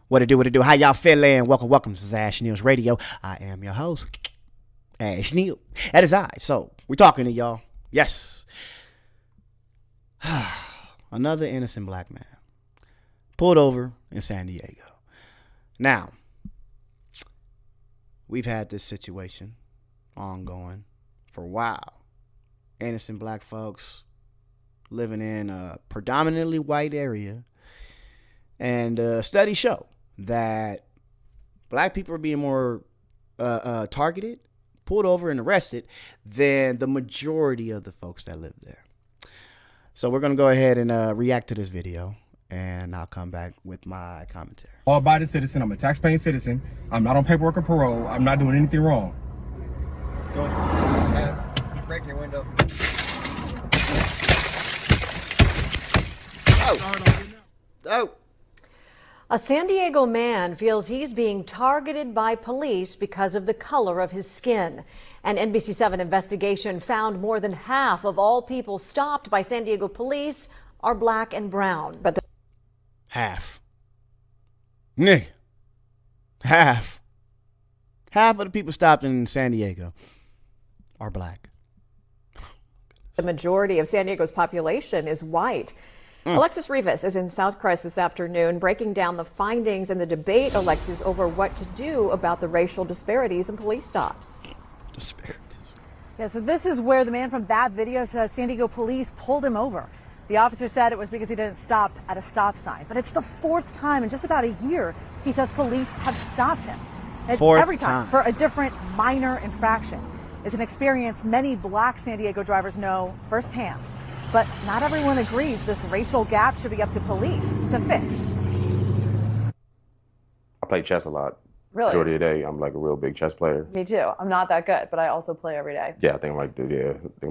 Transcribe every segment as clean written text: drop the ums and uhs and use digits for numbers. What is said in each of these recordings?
What it do, what it do? How y'all feeling? Welcome. This is Ash Neal's Radio. I am your host, Ash Neal. That is I. So, we're talking to y'all. Yes. Another innocent black man pulled over in San Diego. Now, we've had this situation ongoing for a while. Innocent black folks living in a predominantly white area. And studies show that black people are being more targeted, pulled over, and arrested than the majority of the folks that live there. So we're going to go ahead and react to this video, and I'll come back with my commentary. Law-abiding citizen. I'm a tax-paying citizen. I'm not on paperwork or parole. I'm not doing anything wrong. Go ahead. Break your window. Oh. A San Diego man feels he's being targeted by police because of the color of his skin. An NBC7 investigation found more than half of all people stopped by San Diego police are black and brown. But Half of the people stopped in San Diego are black. The majority of San Diego's population is white. Alexis Rivas is in South Crest this afternoon breaking down the findings and the debate, Alexis, over what to do about the racial disparities in police stops. Yeah, so this is where the man from that video says San Diego police pulled him over. The officer said it was because he didn't stop at a stop sign. But it's the fourth time in just about a year he says police have stopped him. And every time for a different minor infraction. It's an experience many black San Diego drivers know firsthand. But not everyone agrees this racial gap should be up to police to fix. I play chess a lot. Really? Majority of the day, I'm like a real big chess player. Me too. I'm not that good, but I also play every day. Yeah, I think I'm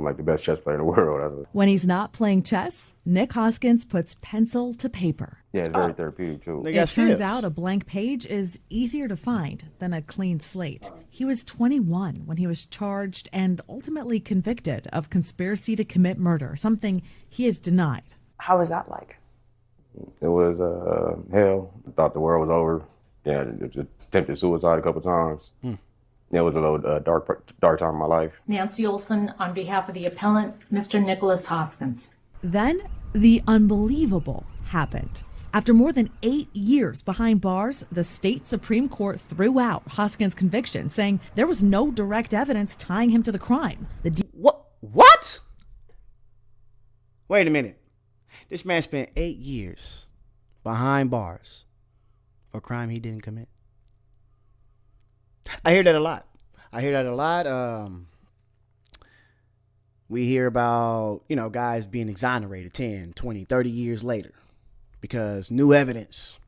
like the best chess player in the world. When he's not playing chess, Nick Hoskins puts pencil to paper. Yeah, it's very therapeutic too. It turns out a blank page is easier to find than a clean slate. He was 21 when he was charged and ultimately convicted of conspiracy to commit murder, something he has denied. How was that like? It was hell. I thought the world was over. Yeah, attempted suicide a couple times. It was a little dark time in my life. Nancy Olson on behalf of the appellant, Mr. Nicholas Hoskins. Then the unbelievable happened. After more than 8 years behind bars, the state Supreme Court threw out Hoskins' conviction, saying there was no direct evidence tying him to the crime. What? Wait a minute. This man spent 8 years behind bars for a crime he didn't commit. I hear that a lot. We hear about, guys being exonerated 10, 20, 30 years later because new evidence.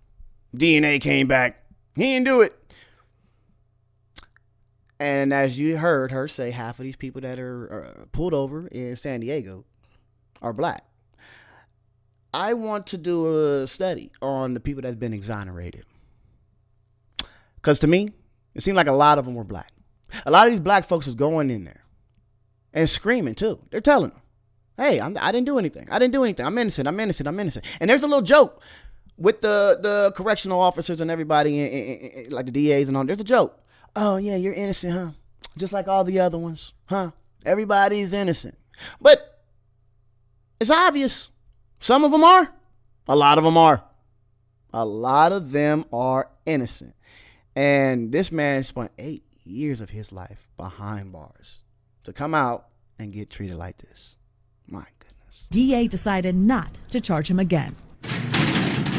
DNA came back. He didn't do it. And as you heard her say, half of these people that are pulled over in San Diego are black. I want to do a study on the people that's been exonerated. Because to me, it seemed like a lot of them were black. A lot of these black folks is going in there and screaming too. They're telling them, hey, I didn't do anything. I'm innocent. And there's a little joke with the correctional officers and everybody, like the DAs and all. There's a joke. Oh, yeah, you're innocent, huh? Just like all the other ones, huh? Everybody's innocent. But it's obvious. Some of them are. A lot of them are. A lot of them are innocent. And this man spent 8 years of his life behind bars to come out and get treated like this. My goodness. DA decided not to charge him again.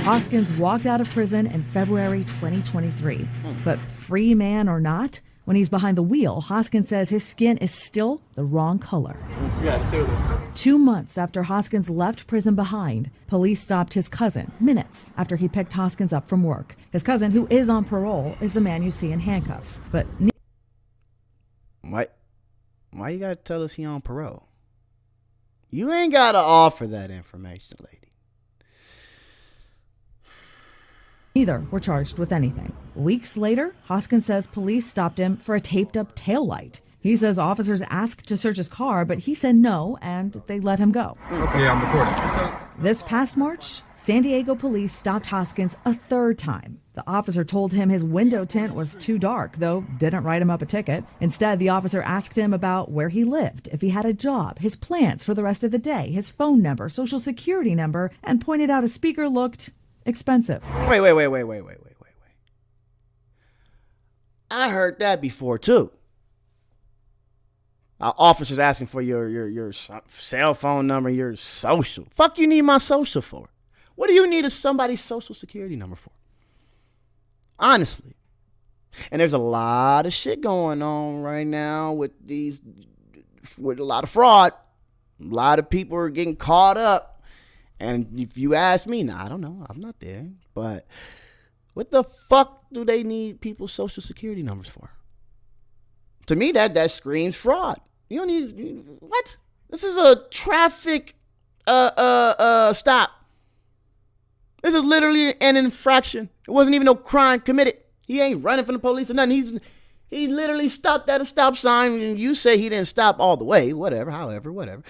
Hoskins walked out of prison in February 2023. But free man or not, when he's behind the wheel, Hoskins says his skin is still the wrong color. 2 months after Hoskins left prison behind, police stopped his cousin minutes after he picked Hoskins up from work. His cousin, who is on parole, is the man you see in handcuffs. But why you gotta tell us he on parole? You ain't gotta offer that information, lady. neither were charged with anything. Weeks later, Hoskins says police stopped him for a taped-up taillight. He says officers asked to search his car, but he said no, and they let him go. Okay, I'm recording. This past March, San Diego police stopped Hoskins a third time. The officer told him his window tint was too dark, though didn't write him up a ticket. Instead, the officer asked him about where he lived, if he had a job, his plans for the rest of the day, his phone number, social security number, and pointed out a speaker looked expensive. Wait. I heard that before too. Officers asking for your cell phone number, your social. Fuck you need my social for? What do you need somebody's social security number for? Honestly. And there's a lot of shit going on right now with a lot of fraud. A lot of people are getting caught up. And if you ask me, I don't know. I'm not there. But what the fuck do they need people's social security numbers for? To me, that screams fraud. You don't need what? This is a traffic stop. This is literally an infraction. It wasn't even no crime committed. He ain't running from the police or nothing. He literally stopped at a stop sign, and you say he didn't stop all the way. Whatever.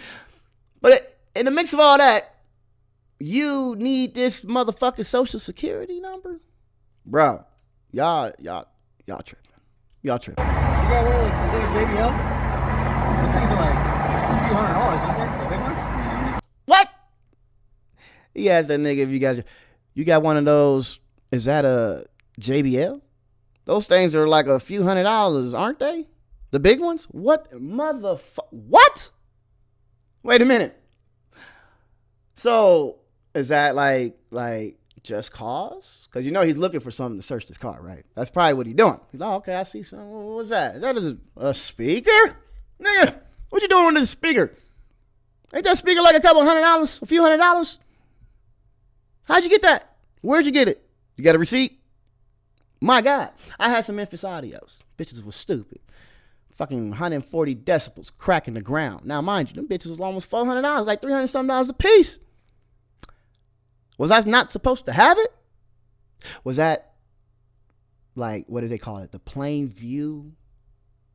But in the mix of all that, you need this motherfucking social security number, bro. Y'all tripping. You got one of those? Is it a JBL? Those things are like a few $100, aren't they? The big ones? What? He asked that nigga if you got one of those. Is that a JBL? Those things are like a few $100s, aren't they? The big ones? What what? Wait a minute. So is that like just cause? Because he's looking for something to search this car, right? That's probably what he's doing. He's like, okay, I see something. What was that? Is that a speaker? Nigga, what you doing with this speaker? Ain't that speaker like a couple $100, a few $100? How'd you get that? Where'd you get it? You got a receipt? My God, I had some Memphis audios. Bitches was stupid. Fucking 140 decibels cracking the ground. Now, mind you, them bitches was almost $400, like $300-something a piece. Was I not supposed to have it? Was that like, what do they call it? The plain view?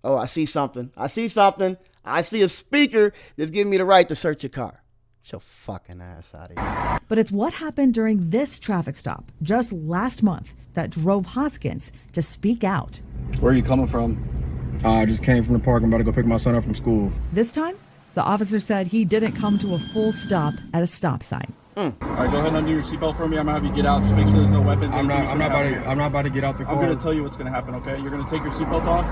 Oh, I see something. I see a speaker that's giving me the right to search your car. Get your fucking ass out of here. But it's what happened during this traffic stop just last month that drove Hoskins to speak out. Where are you coming from? I just came from the park. I'm about to go pick my son up from school. This time, the officer said he didn't come to a full stop at a stop sign. All right, go ahead and undo your seatbelt for me. I'm gonna have you get out. Just make sure there's no weapons. I'm not about to get out the car. I'm gonna tell you what's gonna happen. Okay, you're gonna take your seatbelt off.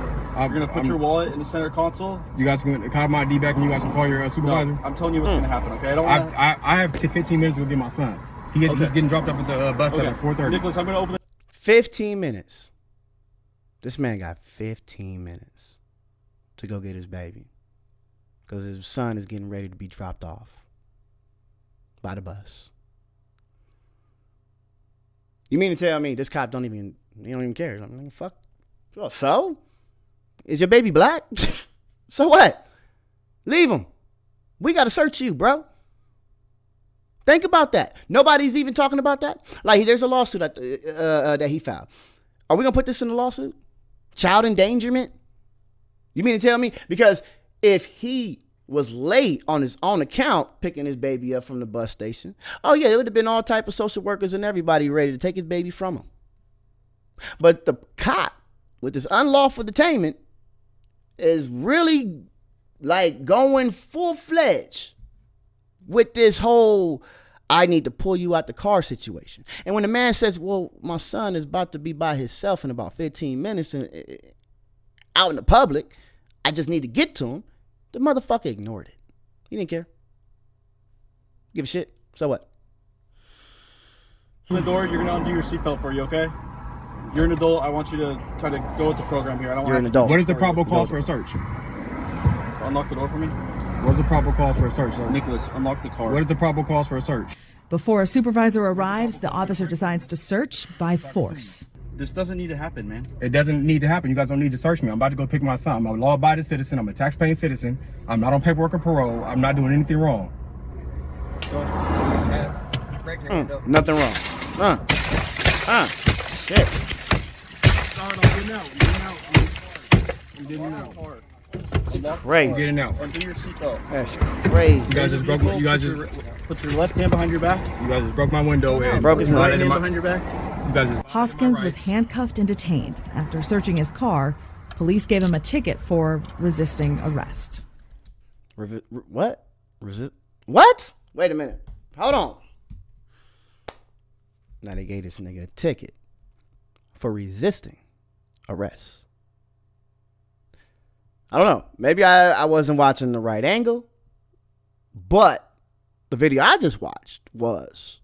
You're gonna put your wallet in the center console. You guys can have my ID back, and you guys can call your supervisor. No, I'm telling you what's gonna happen. Okay, I have 15 minutes to go get my son. He's getting dropped off at the bus stop at 4:30. Nicholas, I'm gonna open it. 15 minutes. This man got 15 minutes to go get his baby because his son is getting ready to be dropped off by the bus. You mean to tell me this cop don't even care? I'm like, fuck. So? Is your baby black? So what? Leave him. We got to search you, bro. Think about that. Nobody's even talking about that. Like, there's a lawsuit that he filed. Are we going to put this in the lawsuit? Child endangerment? You mean to tell me? Because if he was late on his own account picking his baby up from the bus station, oh yeah, it would have been all type of social workers and everybody ready to take his baby from him. But the cop with this unlawful detainment is really like going full-fledged with this whole I need to pull you out the car situation. And when the man says, well, my son is about to be by himself in about 15 minutes and out in the public, I just need to get to him, the motherfucker ignored it. He didn't care. Give a shit. So what? The door, you're gonna undo your seatbelt for you, okay? You're an adult. I want you to kind of go with the program here. I don't You're an adult. What is the probable cause for a search? Unlock the door for me. What's the probable cause for a search, sir? Nicholas, unlock the car. What is the probable cause for a search? Before a supervisor arrives, the officer decides to search by force. This doesn't need to happen, man. It doesn't need to happen. You guys don't need to search me. I'm about to go pick my son. I'm a law-abiding citizen. I'm a tax-paying citizen. I'm not on paperwork or parole. I'm not doing anything wrong. Break your window. Nothing wrong. Shit. I'm getting out. Crazy. I'm getting out. Undo your seatbelt. That's crazy. You guys just broke Put your left hand behind your back. You guys just broke my window. Broke his Right window. hand behind your back. You guys just Hoskins was handcuffed and detained. After searching his car, police gave him a ticket for resisting arrest. What? What? Wait a minute. Hold on. Now they gave this nigga a ticket for resisting arrest. I don't know. Maybe I wasn't watching the right angle, but the video I just watched was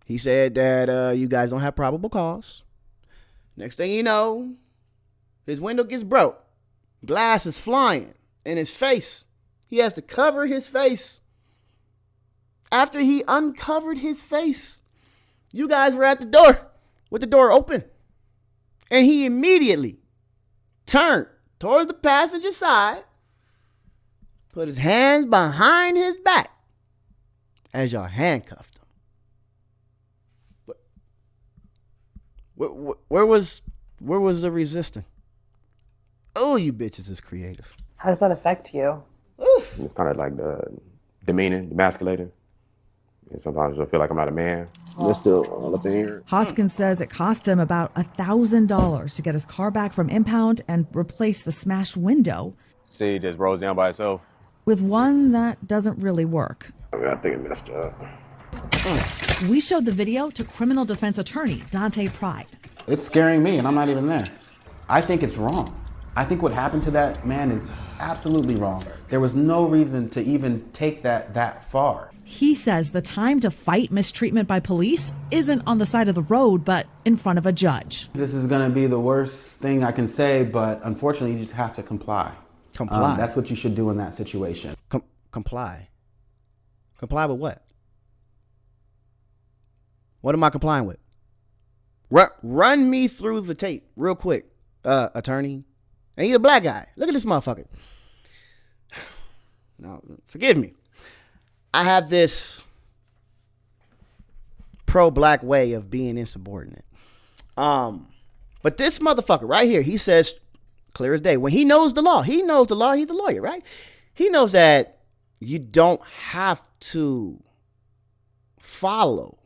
he said that you guys don't have probable cause. Next thing you know, his window gets broke. Glass is flying in his face. He has to cover his face. After he uncovered his face, you guys were at the door with the door open. And he immediately turned towards the passenger side, put his hands behind his back as y'all handcuffed him. Where was the resisting? Oh, you bitches is creative. How does that affect you? Oof. It's kind of like the demeaning, demasculating. And sometimes I feel like I'm not a man. They're still all up in here. Hoskins says it cost him about $1,000 to get his car back from impound and replace the smashed window See, it just rolls down by itself. with one that doesn't really work. I think it messed up. We showed the video to criminal defense attorney Dante Pride. It's scaring me, and I'm not even there. I think it's wrong. I think what happened to that man is absolutely wrong. There was no reason to even take that far. He says the time to fight mistreatment by police isn't on the side of the road, but in front of a judge. This is going to be the worst thing I can say, but unfortunately, you just have to comply. Comply. That's what you should do in that situation. Comply. Comply with what? What am I complying with? Run me through the tape real quick, attorney. And he's a black guy. Look at this motherfucker. Now, forgive me. I have this pro-black way of being insubordinate. But this motherfucker right here, he says clear as day. When he knows the law, he's a lawyer, right? He knows that you don't have to follow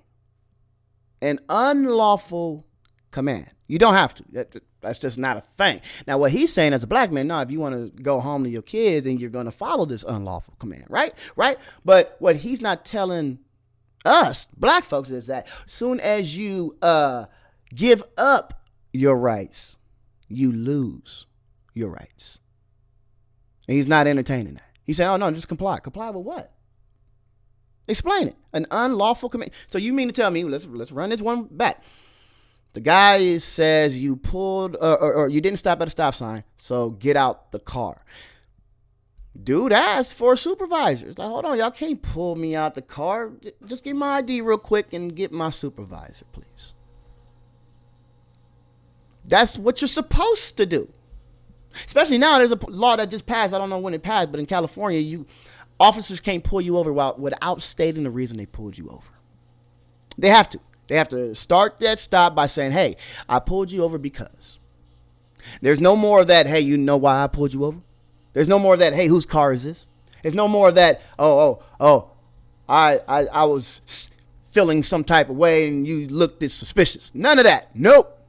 an unlawful command. You don't have to. That's just not a thing. Now, what he's saying as a black man, no, if you want to go home to your kids and you're going to follow this unlawful command, right? But what he's not telling us, black folks, is that soon as you give up your rights, you lose your rights. And he's not entertaining that. He's saying, oh, no, just comply. Comply with what? Explain it. An unlawful command. So you mean to tell me, let's run this one back. The guy says you pulled or you didn't stop at a stop sign, so get out the car. Dude asked for a supervisor. It's like, hold on, y'all can't pull me out the car. Just get my ID real quick and get my supervisor, please. That's what you're supposed to do. Especially now, there's a law that just passed. I don't know when it passed, but in California, officers can't pull you over without stating the reason they pulled you over. They have to. They have to start that stop by saying, hey, I pulled you over because. There's no more of that, hey, you know why I pulled you over? There's no more of that, hey, whose car is this? There's no more of that, I was feeling some type of way and you looked suspicious. None of that. Nope.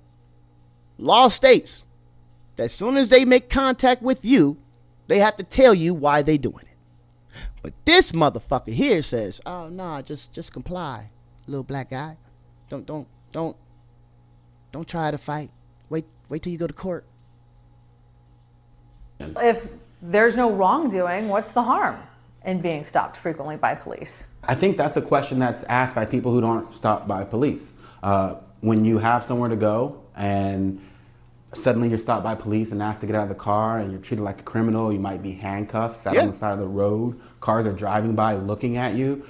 Law states that as soon as they make contact with you, they have to tell you why they doing it. But this motherfucker here says, oh, no, just comply, little black guy. Don't try to fight. Wait till you go to court. If there's no wrongdoing, what's the harm in being stopped frequently by police? I think that's a question that's asked by people who aren't stopped by police. When you have somewhere to go and suddenly you're stopped by police and asked to get out of the car and you're treated like a criminal, you might be handcuffed, sat on the side of the road, cars are driving by looking at you.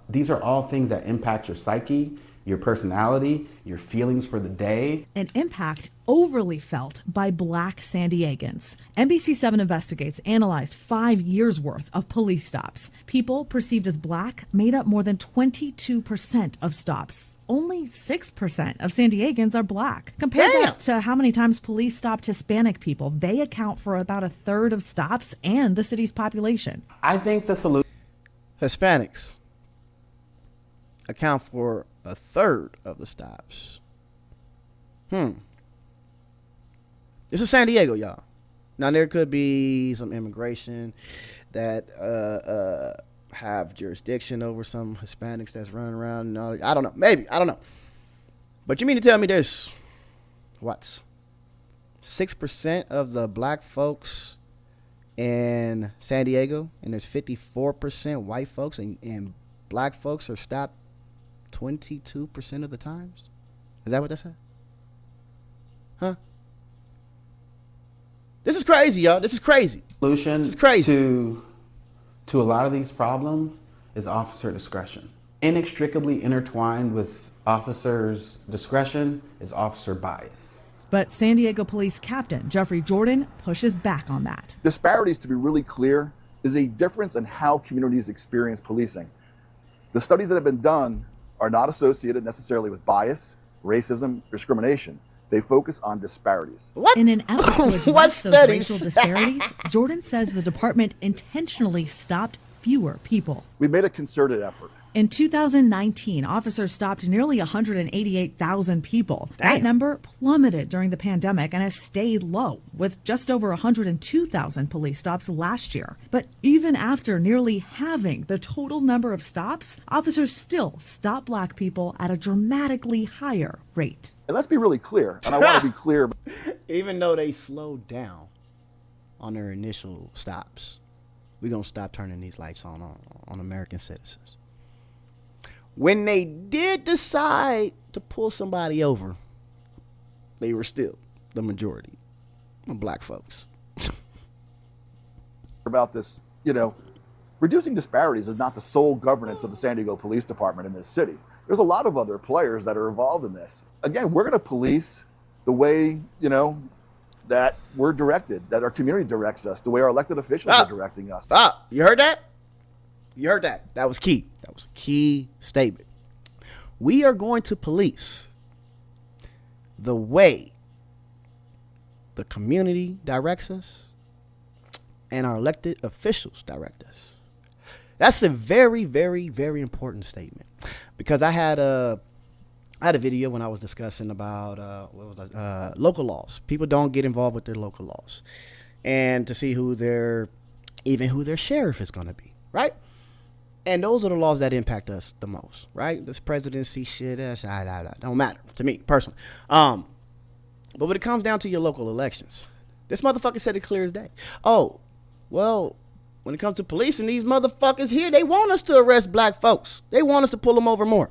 These are all things that impact your psyche, your personality, your feelings for the day. An impact overly felt by Black San Diegans. NBC7 Investigates analyzed 5 years' worth of police stops. People perceived as Black made up more than 22% of stops. Only 6% of San Diegans are Black. Compare that to how many times police stopped Hispanic people. They account for about a third of stops and the city's population. I think the solution... Hispanics account for a third of the stops. This is San Diego, y'all. Now, there could be some immigration that have jurisdiction over some Hispanics that's running around and all. I don't know. Maybe. I don't know. But you mean to tell me there's, 6% of the black folks in San Diego, and there's 54% white folks, and black folks are stopped 22% of the times? Is that what that said? Huh? This is crazy, y'all. This is crazy. Solution This is crazy. to a lot of these problems is officer discretion. Inextricably intertwined with officers' discretion is officer bias. But San Diego Police Captain Jeffrey Jordan pushes back on that. Disparities, to be really clear, is a difference in how communities experience policing. The studies that have been done are not associated necessarily with bias, racism, discrimination. They focus on disparities. What? In an effort to address What those studies? racial disparities, Jordan says the department intentionally stopped fewer people. We made a concerted effort. In 2019, officers stopped nearly 188,000 people. Damn. That number plummeted during the pandemic and has stayed low, with just over 102,000 police stops last year. But even after nearly halving the total number of stops, officers still stop black people at a dramatically higher rate. And let's be really clear, and I want to be clear. Even though they slowed down on their initial stops, we're going to stop turning these lights on American citizens. When they did decide to pull somebody over, they were still the majority of black folks. About this, reducing disparities is not the sole governance of the San Diego Police Department in this city. There's a lot of other players that are involved in this. Again, we're going to police the way, that we're directed, that our community directs us, the way our elected officials are directing us. You heard that? You heard that? That was key. That was a key statement. We are going to police the way the community directs us and our elected officials direct us. That's a very, very, very important statement, because I had a video when I was discussing about local laws. People don't get involved with their local laws, and to see who their sheriff is going to be, right? And those are the laws that impact us the most, right? This presidency shit, don't matter to me personally. But when it comes down to your local elections, this motherfucker said it clear as day. Oh, well, when it comes to policing, these motherfuckers here, they want us to arrest black folks. They want us to pull them over more.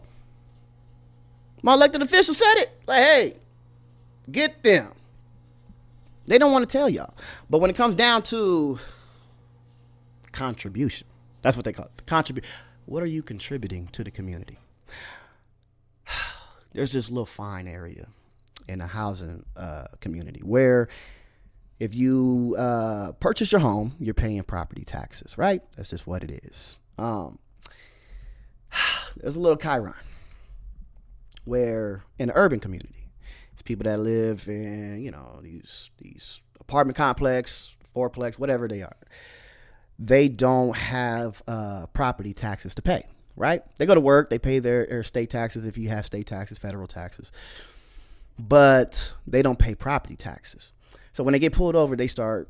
My elected official said it. Like, hey, get them. They don't want to tell y'all. But when it comes down to contribution, that's what they call it. What are you contributing to the community? There's this little fine area in a housing community where if you purchase your home, you're paying property taxes, right? That's just what it is. There's a little Chiron where in an urban community, it's people that live in, these apartment complex, fourplex, whatever they are. They don't have property taxes to pay, right? They go to work, they pay their state taxes if you have state taxes, federal taxes, but they don't pay property taxes. So when they get pulled over, they start,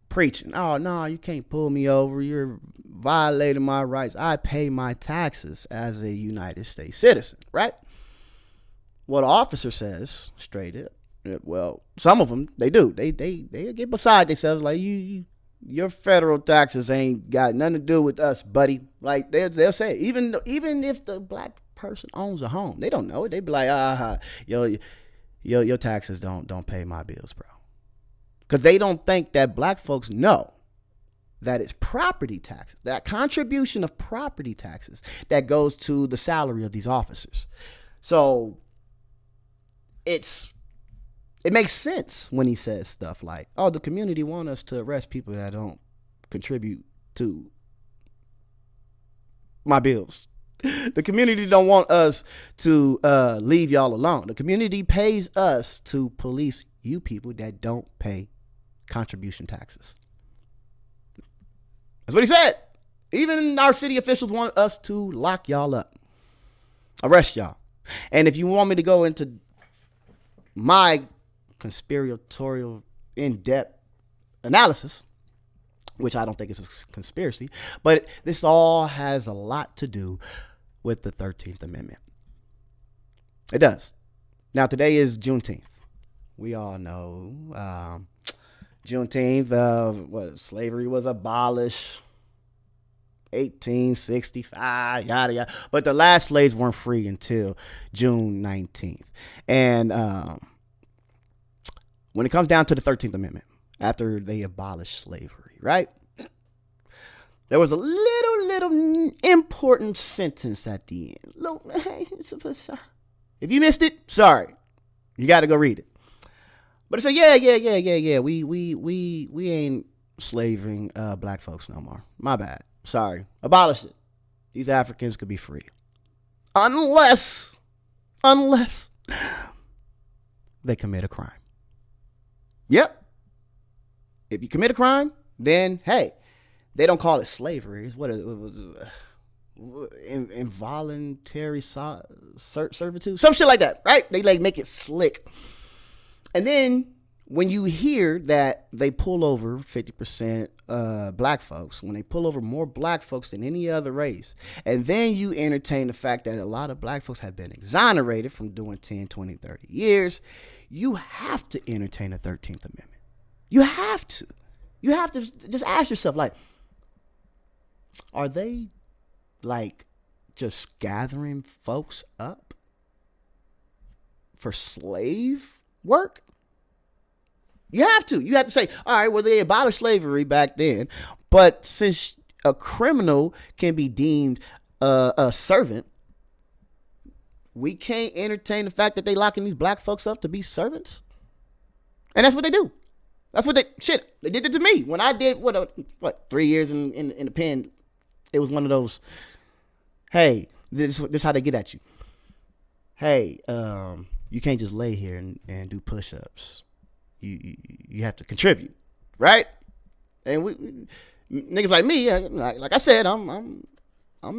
preaching. Oh, no, you can't pull me over. You're violating my rights. I pay my taxes as a United States citizen, right? Well, the officer says straight up, well, some of them, they do. They get beside themselves like, your federal taxes ain't got nothing to do with us, buddy. Like they'll say, even if the black person owns a home, they don't know it. They be like, your taxes don't pay my bills, bro. Because they don't think that black folks know that it's property taxes, that contribution of property taxes that goes to the salary of these officers. So it makes sense when he says stuff like, oh, the community want us to arrest people that don't contribute to my bills. The community don't want us to leave y'all alone. The community pays us to police you people that don't pay contribution taxes. That's what he said. Even our city officials want us to lock y'all up. arrest y'all. And if you want me to go into my conspiratorial, in-depth analysis, which I don't think is a conspiracy, but this all has a lot to do with the 13th Amendment. It does. Now, today is Juneteenth. We all know Juneteenth, slavery was abolished, 1865, yada, yada. But the last slaves weren't free until June 19th. And when it comes down to the 13th Amendment, after they abolished slavery, right? There was a little important sentence at the end. If you missed it, sorry. You got to go read it. But it said, yeah. We ain't slaving black folks no more. My bad. Sorry. Abolish it. These Africans could be free. Unless they commit a crime. Yep. If you commit a crime, then, hey, they don't call it slavery. It's what it was. Involuntary servitude, some shit like that, right? They like make it slick. And then when you hear that they pull over 50% black folks, when they pull over more black folks than any other race, and then you entertain the fact that a lot of black folks have been exonerated from doing 10, 20, 30 years, you have to entertain the 13th Amendment. You have to just ask yourself, like, are they like just gathering folks up for slave work? You have to say, all right, well, they abolished slavery back then, but since a criminal can be deemed a servant, we can't entertain the fact that they locking these black folks up to be servants. And that's what they do. That's what they did it to me. When I did, 3 years in the pen, it was one of those, hey, this is how they get at you. Hey, you can't just lay here and do push-ups. You have to contribute, right? And niggas like me, like I said, I'm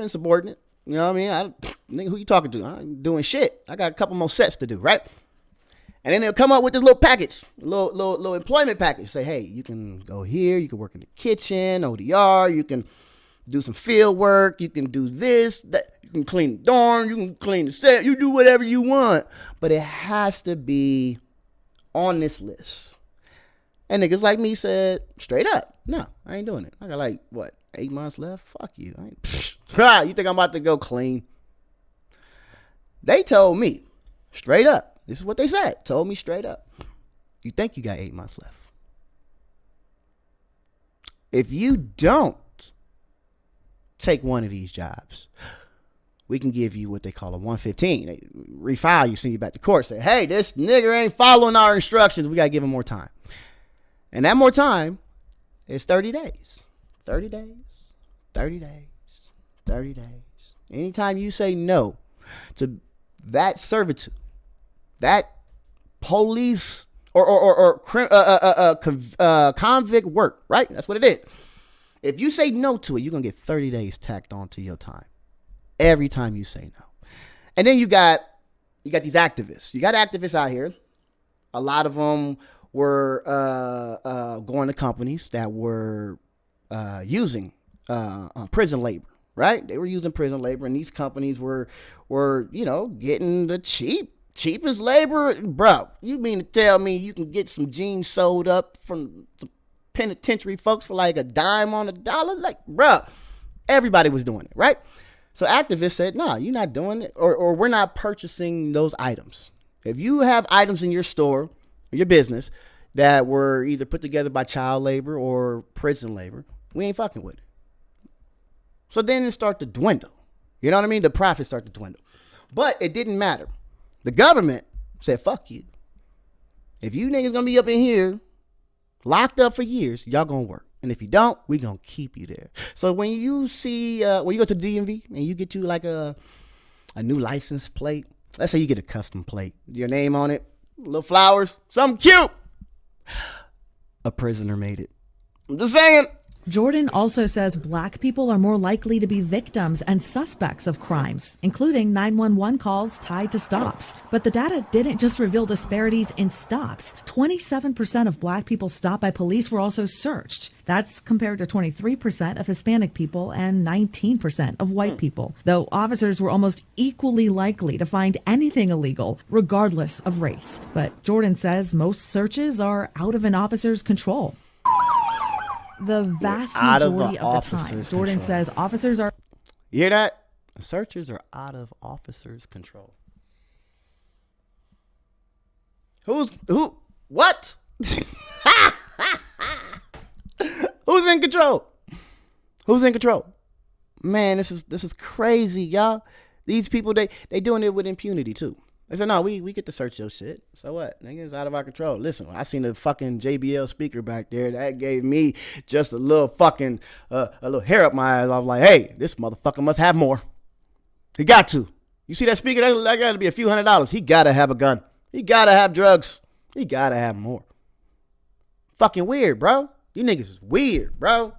insubordinate. You know what I mean? Nigga, who you talking to? I'm doing shit. I got a couple more sets to do, right? And then they'll come up with this little package, little employment package. Say, hey, you can go here, you can work in the kitchen, ODR, you can do some field work, you can do this, that, you can clean the dorm, you can clean the set, you do whatever you want. But it has to be on this list. And niggas like me said, straight up, no, I ain't doing it. I got 8 months left? Fuck you. You think I'm about to go clean? They told me, straight up, this is what they said, told me straight up, you think you got 8 months left. If you don't take one of these jobs, we can give you what they call a 115. They refile you, send you back to court, say, hey, this nigger ain't following our instructions. We got to give him more time. And that more time is 30 days. 30 days, 30 days, 30 days. Anytime you say no to that servitude, that police or convict work, right? That's what it is. If you say no to it, you're going to get 30 days tacked onto your time. Every time you say no. And then you got these activists. You got activists out here. A lot of them were going to companies that were using prison labor, right? They were using prison labor, and these companies were getting the cheapest labor. Bro, you mean to tell me you can get some jeans sold up from the penitentiary folks for like a dime on a dollar? Like, bro, everybody was doing it, right? So activists said, no, you're not doing it, or we're not purchasing those items. If you have items in your store or your business that were either put together by child labor or prison labor, we ain't fucking with it. So then it started to dwindle. You know what I mean? The profits start to dwindle. But it didn't matter. The government said, fuck you. If you niggas gonna be up in here locked up for years, y'all gonna work. And if you don't, we gonna keep you there. So when you see, when you go to DMV and you get you like a new license plate, let's say you get a custom plate, your name on it, little flowers, something cute. A prisoner made it. I'm just saying, Jordan also says black people are more likely to be victims and suspects of crimes, including 911 calls tied to stops. But the data didn't just reveal disparities in stops. 27% of black people stopped by police were also searched. That's compared to 23% of Hispanic people and 19% of white people, though officers were almost equally likely to find anything illegal, regardless of race. But Jordan says most searches are out of an officer's control. The vast majority of the time, Jordan says officers are... You hear that? Searchers are out of officers' control. Who? What? Who's in control? Who's in control? Man, this is crazy, y'all. These people, they doing it with impunity too. They said, no, we get to search your shit. So what? Nigga, it's out of our control. Listen, I seen the fucking JBL speaker back there. That gave me just a little fucking, a little hair up my ass. I was like, hey, this motherfucker must have more. He got to. You see that speaker? That got to be a few $100s. He got to have a gun. He got to have drugs. He got to have more. Fucking weird, bro. You niggas is weird, bro.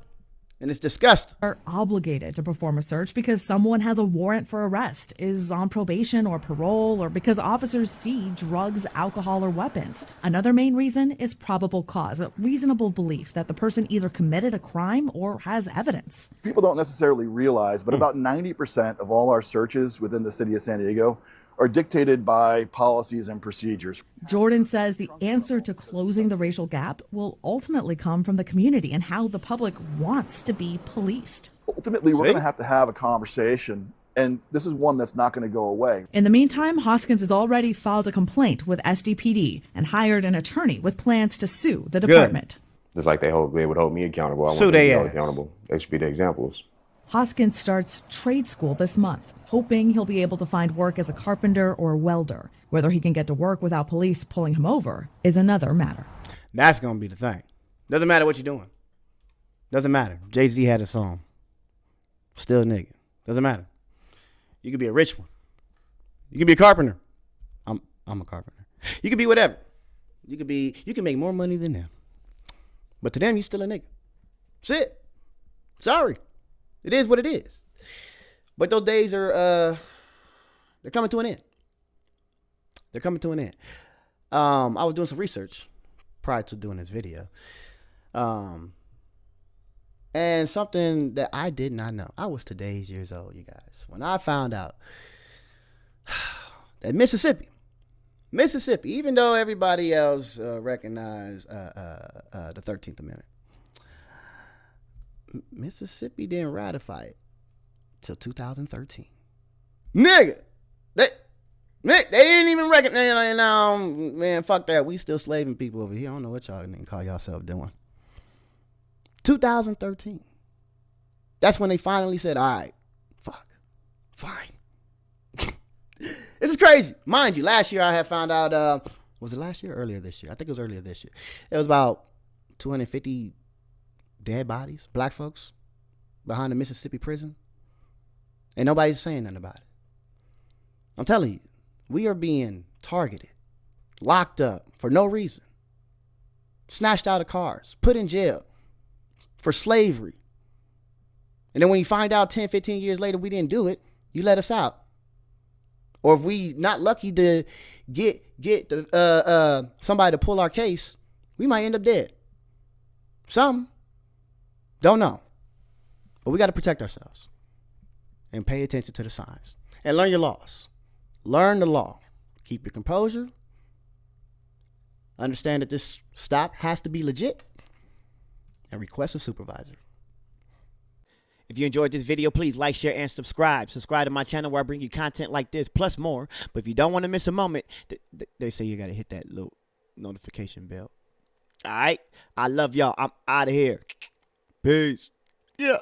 And it's disgusting. Are obligated to perform a search because someone has a warrant for arrest, is on probation or parole, or because officers see drugs, alcohol, or weapons. Another main reason is probable cause, a reasonable belief that the person either committed a crime or has evidence. People don't necessarily realize, but about 90% of all our searches within the city of San Diego are dictated by policies and procedures. Jordan says the answer to closing the racial gap will ultimately come from the community and how the public wants to be policed. Ultimately, we're going to have a conversation, and this is one that's not going to go away. In the meantime, Hoskins has already filed a complaint with SDPD and hired an attorney with plans to sue the department. Just like they would hold me accountable. I want So them to be they held ass. accountable. They should be the examples. Hoskins starts trade school this month, hoping he'll be able to find work as a carpenter or welder. Whether he can get to work without police pulling him over is another matter. That's going to be the thing. Doesn't matter what you're doing. Doesn't matter. Jay-Z had a song. Still a nigga. Doesn't matter. You could be a rich one. You can be a carpenter. I'm a carpenter. You could be whatever. You can make more money than them. But to them, you still a nigga. That's it. Sorry. It is what it is. But those days are they're coming to an end. They're coming to an end. I was doing some research prior to doing this video. And something that I did not know. I was today's years old, you guys, when I found out that Mississippi, even though everybody else recognized the 13th Amendment, Mississippi didn't ratify it till 2013. Nigga, they didn't even recognize. No, man, fuck that. We still slaving people over here. I don't know what y'all niggas call yourself doing. 2013. That's when they finally said, all right, fuck, fine. This is crazy. Mind you, last year I had found out, was it last year or earlier this year? I think it was earlier this year. It was about 250 dead bodies, black folks, behind a Mississippi prison. And nobody's saying nothing about it. I'm telling you, we are being targeted, locked up for no reason, snatched out of cars, put in jail for slavery. And then when you find out 10, 15 years later we didn't do it, you let us out. Or if we not lucky to get somebody to pull our case, we might end up dead. Some don't know. But we got to protect ourselves and pay attention to the signs and learn your laws. Learn the law. Keep your composure. Understand that this stop has to be legit, and request a supervisor. If you enjoyed this video, please like, share, and subscribe. Subscribe to my channel where I bring you content like this, plus more. But if you don't want to miss a moment, they say you got to hit that little notification bell. All right? I love y'all. I'm out of here. Peace. Yeah.